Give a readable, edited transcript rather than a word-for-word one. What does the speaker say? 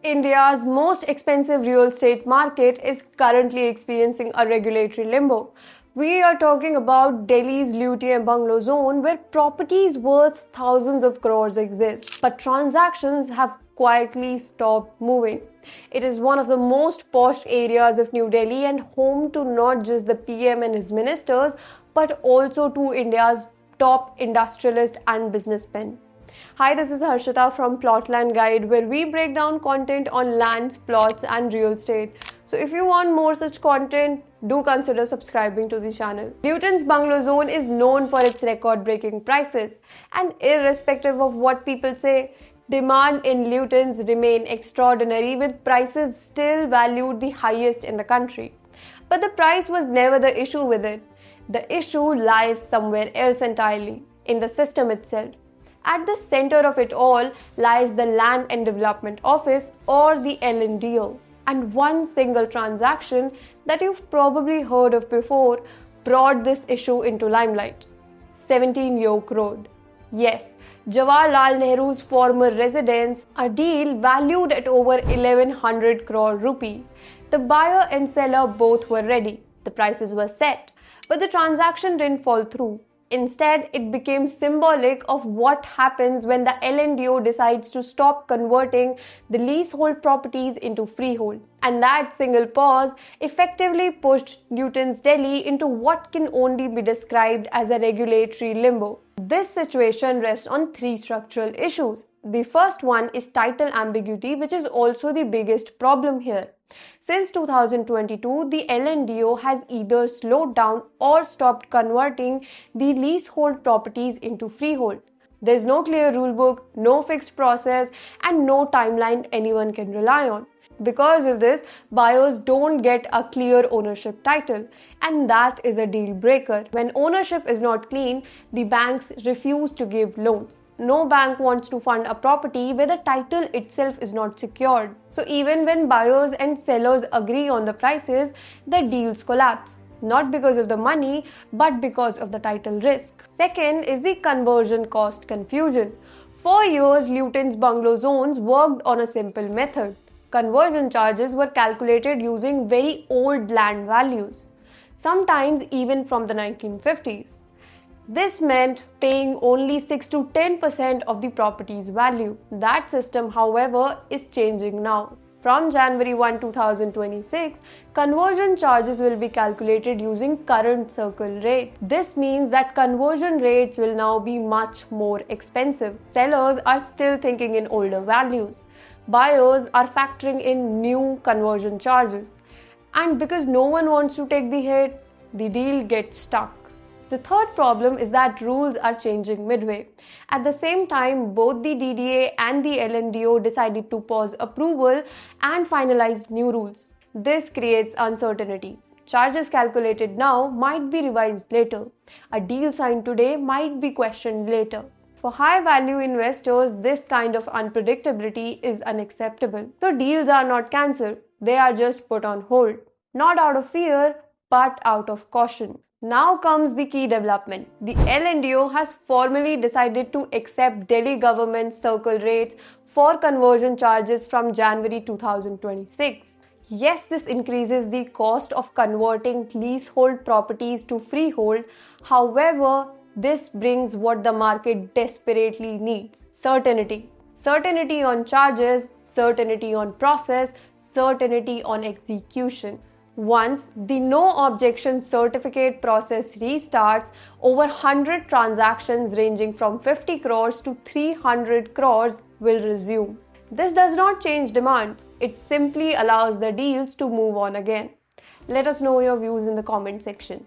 India's most expensive real estate market is currently experiencing a regulatory limbo. We are talking about Delhi's Lutyens Bungalow Zone, where properties worth thousands of crores exist, but transactions have quietly stopped moving. It is one of the most posh areas of New Delhi and home to not just the PM and his ministers, but also to India's top industrialists and businessmen. Hi, this is Harshita from Plotland Guide, where we break down content on lands, plots, and real estate. So, if you want more such content, do consider subscribing to the channel. Lutyens Bungalow Zone is known for its record-breaking prices, and irrespective of what people say, demand in Lutyens remain extraordinary, with prices still valued the highest in the country. But the price was never the issue with it. The issue lies somewhere else entirely, in the system itself. At the center of it all lies the Land and Development Office, or the LNDO. And one single transaction that you've probably heard of before brought this issue into limelight. 17 Yoke Road. Yes, Jawaharlal Nehru's former residence, a deal valued at over 1100 crore rupee. The buyer and seller both were ready. The prices were set. But the transaction didn't fall through. Instead, it became symbolic of what happens when the LNDO decides to stop converting the leasehold properties into freehold. And that single pause effectively pushed Lutyens Delhi into what can only be described as a regulatory limbo. This situation rests on three structural issues. The first one is title ambiguity, which is also the biggest problem here. Since 2022, the LNDO has either slowed down or stopped converting the leasehold properties into freehold. There's no clear rulebook, no fixed process, and no timeline anyone can rely on. Because of this, buyers don't get a clear ownership title, and that is a deal breaker. When ownership is not clean, the banks refuse to give loans. No bank wants to fund a property where the title itself is not secured. So even when buyers and sellers agree on the prices, the deals collapse. Not because of the money, but because of the title risk. Second is the conversion cost confusion. For years, Lutyens Bungalow Zones worked on a simple method. Conversion charges were calculated using very old land values, sometimes even from the 1950s. This meant paying only 6 to 10% of the property's value. That system, however, is changing now. From January 1, 2026, conversion charges will be calculated using current circle rate. This means that conversion rates will now be much more expensive. Sellers are still thinking in older values. Buyers are factoring in new conversion charges. And because no one wants to take the hit, the deal gets stuck. The third problem is that rules are changing midway. At the same time, both the DDA and the LNDO decided to pause approval and finalized new rules. This creates uncertainty. Charges calculated now might be revised later. A deal signed today might be questioned later. For high-value investors, this kind of unpredictability is unacceptable. So deals are not cancelled, they are just put on hold. Not out of fear, but out of caution. Now comes the key development. The LNDO has formally decided to accept Delhi government's circle rates for conversion charges from January 2026. Yes, this increases the cost of converting leasehold properties to freehold. However, this brings what the market desperately needs: certainty. Certainty on charges, certainty on process, certainty on execution. Once the no objection certificate process restarts, over 100 transactions ranging from 50 crores to 300 crores will resume. This does not change demands, it simply allows the deals to move on again. Let us know your views in the comment section.